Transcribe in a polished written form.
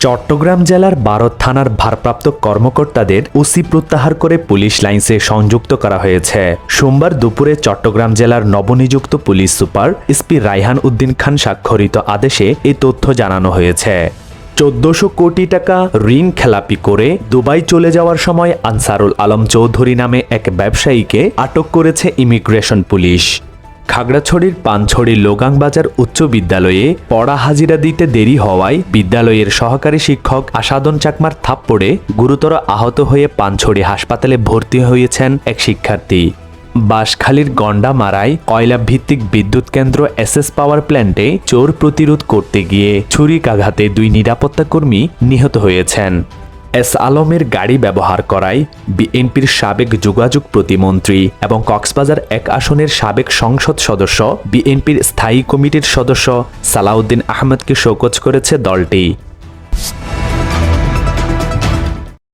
চট্টগ্রাম জেলার ১২ থানার ভারপ্রাপ্ত কর্মকর্তাদের ওসি প্রত্যাহার করে পুলিশ লাইন্সে সংযুক্ত করা হয়েছে। সোমবার দুপুরে চট্টগ্রাম জেলার নবনিযুক্ত police super SP Raihan Uddin Khan স্বাক্ষরিত আদেশে এই তথ্য জানানো হয়েছে। ১৪০০ কোটি টাকা ঋণ খেলাপি করে দুবাই চলে যাওয়ার সময় আনসারুল আলম চৌধুরী নামে এক ব্যবসায়ীকে আটক করেছে ইমিগ্রেশন পুলিশ। খাগড়াছড়ির পানছড়ি লোগাংবাজার উচ্চ বিদ্যালয়ে পড়া হাজিরা দিতে দেরি হওয়ায় বিদ্যালয়ের সহকারী শিক্ষক আসাদন চাকমার থাপ্পড়ে গুরুতর আহত হয়ে পানছড়ি হাসপাতালে ভর্তি হয়েছেন এক শিক্ষার্থী। বাঁশখালীর গন্ডামারায় কয়লা ভিত্তিক বিদ্যুৎ কেন্দ্র এসএস পাওয়ার প্ল্যান্টে চোর প্রতিরোধ করতে গিয়ে ছুরিকাঘাতে ২ নিরাপত্তাকর্মী নিহত হয়েছেন। এস আলমের গাড়ি ব্যবহার করায় বিএনপির সাবেক যোগাযোগ প্রতিমন্ত্রী এবং কক্সবাজার ১ আসনের সাবেক সংসদ সদস্য বিএনপির স্থায়ী কমিটির সদস্য সালাউদ্দিন আহমেদকে শোকজ করেছে দলটি।